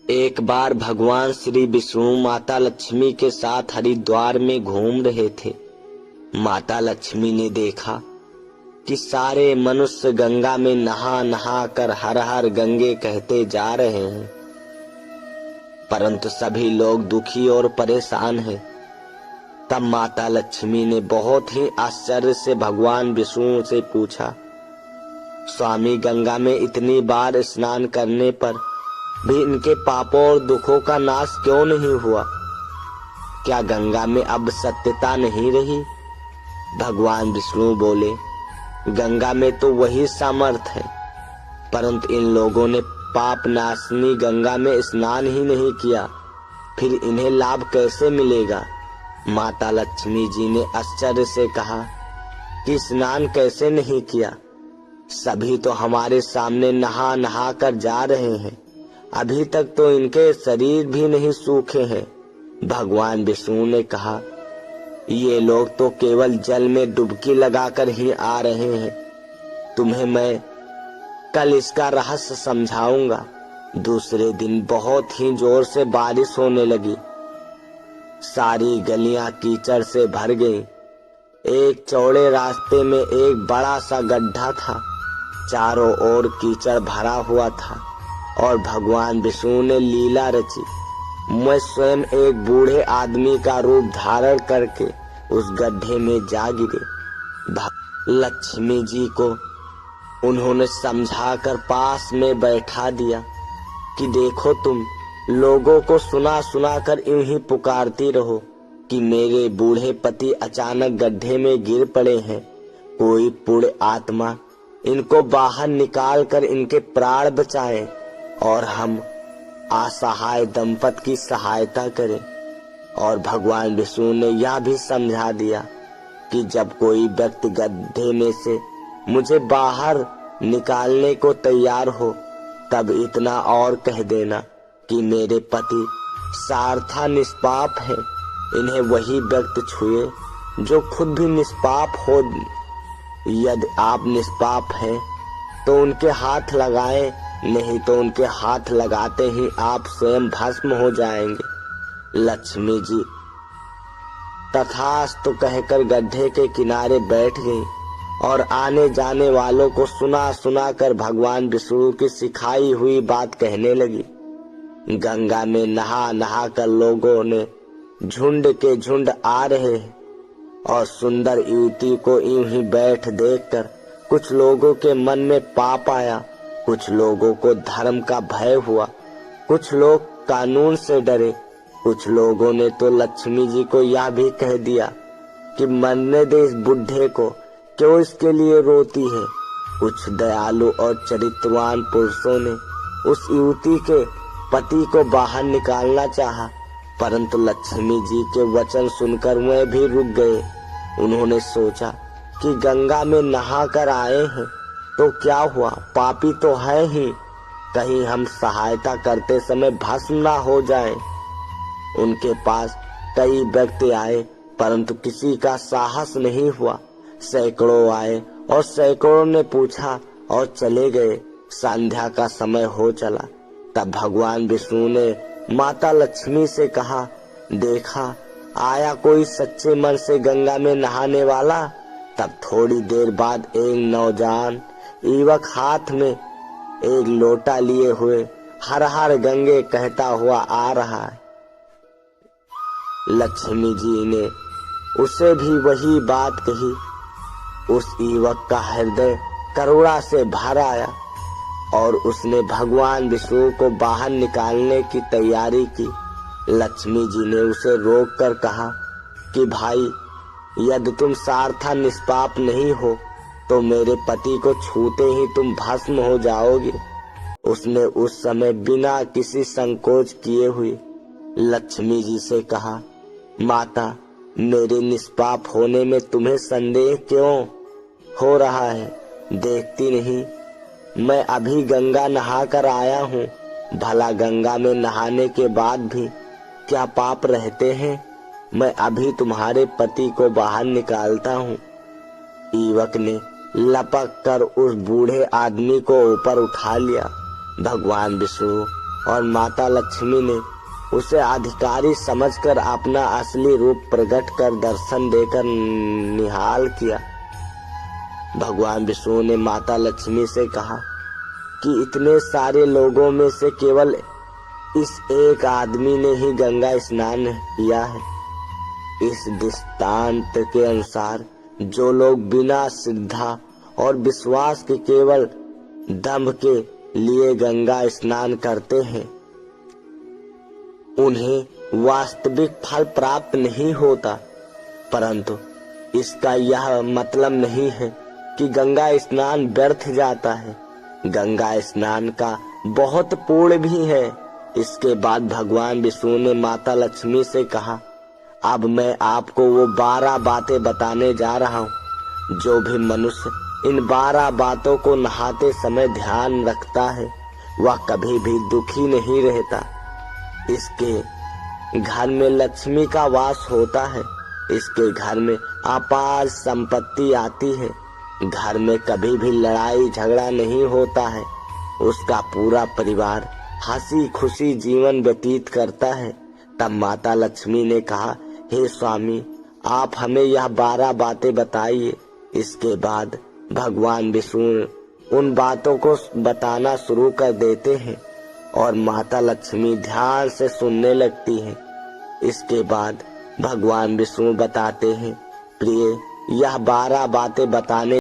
एक बार भगवान श्री विष्णु माता लक्ष्मी के साथ हरिद्वार में घूम रहे थे। माता लक्ष्मी ने देखा कि सारे मनुष्य गंगा में नहा नहा कर हर हर गंगे कहते जा रहे हैं, परंतु सभी लोग दुखी और परेशान हैं। तब माता लक्ष्मी ने बहुत ही आश्चर्य से भगवान विष्णु से पूछा, स्वामी, गंगा में इतनी बार स्नान करने पर भी इनके पापों और दुखों का नाश क्यों नहीं हुआ? क्या गंगा में अब सत्यता नहीं रही? भगवान विष्णु बोले, गंगा में तो वही सामर्थ है, परंतु इन लोगों ने पाप नाशनी गंगा में स्नान ही नहीं किया, फिर इन्हें लाभ कैसे मिलेगा? माता लक्ष्मी जी ने आश्चर्य से कहा कि स्नान कैसे नहीं किया? सभी तो हमारे सामने नहा नहा कर जा रहे हैं, अभी तक तो इनके शरीर भी नहीं सूखे हैं। भगवान विष्णु ने कहा, ये लोग तो केवल जल में डुबकी लगाकर ही आ रहे हैं। तुम्हें मैं कल इसका रहस्य समझाऊंगा। दूसरे दिन बहुत ही जोर से बारिश होने लगी। सारी गलियां कीचड़ से भर गईं। एक चौड़े रास्ते में एक बड़ा सा गड्ढा था। चारों ओर कीचड़ भरा हुआ था और भगवान विष्णु ने लीला रची। मैं स्वयं एक बूढ़े आदमी का रूप धारण करके उस गड्ढे में जा गिरे। लक्ष्मी जी को उन्होंने समझाकर पास में बैठा दिया कि देखो, तुम लोगों को सुना सुना कर यूं ही पुकारती रहो कि मेरे बूढ़े पति अचानक गड्ढे में गिर पड़े हैं। कोई पुण्य आत्मा इनको बाहर निकाल कर इनके प्राण बचाए और हम असहाय दंपत की सहायता करें। और भगवान विष्णु ने यह भी समझा दिया कि जब कोई व्यक्ति गड्ढे में से मुझे बाहर निकालने को तैयार हो, तब इतना और कह देना कि मेरे पति सार्था निष्पाप है, इन्हें वही व्यक्ति छुए जो खुद भी निष्पाप हो। यदि आप निष्पाप हैं तो उनके हाथ लगाएं, नहीं तो उनके हाथ लगाते ही आप स्वयं भस्म हो जाएंगे। लक्ष्मी जी तथास्तु कहकर गड्ढे के किनारे बैठ गई और आने जाने वालों को सुना सुना कर भगवान विष्णु की सिखाई हुई बात कहने लगी। गंगा में नहा नहा कर लोगों ने झुंड के झुंड आ रहे हैं और सुंदर युवती को यूं ही बैठ देखकर कुछ लोगों के मन में पाप आया, कुछ लोगों को धर्म का भय हुआ, कुछ लोग कानून से डरे, कुछ लोगों ने तो लक्ष्मी जी को यह भी कह दिया कि मरने दे इस बुढ़े को, क्यों इसके लिए रोती है। कुछ दयालु और चरित्रवान पुरुषों ने उस युवती के पति को बाहर निकालना चाहा, परंतु लक्ष्मी जी के वचन सुनकर वे भी रुक गए। उन्होंने सोचा कि गंगा में नहा कर आए हैं तो क्या हुआ, पापी तो है ही, कहीं हम सहायता करते समय भस्म ना हो जाएं। उनके पास कई व्यक्ति आए, परंतु किसी का साहस नहीं हुआ। सैकड़ों आए और सैकड़ों ने पूछा और चले गए। संध्या का समय हो चला। तब भगवान विष्णु ने माता लक्ष्मी से कहा, देखा आया कोई सच्चे मन से गंगा में नहाने वाला? तब थोड़ी देर बाद एक नौजवान युवक हाथ में एक लोटा लिए हुए हर हर गंगे कहता हुआ आ रहा है। लक्ष्मी जी ने उसे भी वही बात कही। उस युवक का हृदय करुणा से भर आया और उसने भगवान विष्णु को बाहर निकालने की तैयारी की। लक्ष्मी जी ने उसे रोककर कहा कि भाई, यदि तुम सार्था निष्पाप नहीं हो तो मेरे पति को छूते ही तुम भस्म हो जाओगे। उसने उस समय बिना किसी संकोच किए हुए लक्ष्मी जी से कहा, माता, मेरे निष्पाप होने में तुम्हें संदेह क्यों हो रहा है? देखती नहीं, मैं अभी गंगा नहा कर आया हूँ। भला गंगा में नहाने के बाद भी क्या पाप रहते हैं? मैं अभी तुम्हारे पति को बाहर निकालता हूँ। युवक ने लपक कर उस बूढ़े आदमी को ऊपर उठा लिया। भगवान विष्णु और माता लक्ष्मी ने उसे अधिकारी समझकर अपना असली रूप प्रकट कर दर्शन देकर निहाल किया। भगवान विष्णु ने माता लक्ष्मी से कहा कि इतने सारे लोगों में से केवल इस एक आदमी ने ही गंगा स्नान किया है। इस दृष्टांत के अनुसार जो लोग बिना श्रद्धा और विश्वास के केवल दंभ के लिए गंगा स्नान करते हैं, उन्हें वास्तविक फल प्राप्त नहीं होता। परंतु इसका यह मतलब नहीं है कि गंगा स्नान व्यर्थ जाता है। गंगा स्नान का बहुत पुण्य भी है। इसके बाद भगवान विष्णु ने माता लक्ष्मी से कहा, अब मैं आपको वो 12 बातें बताने जा रहा हूँ। जो भी मनुष्य इन 12 बातों को नहाते समय ध्यान रखता है वह कभी भी दुखी नहीं रहता। इसके घर में लक्ष्मी का वास होता है। इसके घर में अपार संपत्ति आती है। घर में कभी भी लड़ाई झगड़ा नहीं होता है। उसका पूरा परिवार हंसी खुशी जीवन व्यतीत करता है। तब माता लक्ष्मी ने कहा, हे स्वामी, आप हमें यह 12 बातें बताइए। इसके बाद भगवान विष्णु उन बातों को बताना शुरू कर देते हैं और माता लक्ष्मी ध्यान से सुनने लगती हैं। इसके बाद भगवान विष्णु बताते हैं, प्रिय, यह 12 बातें बताने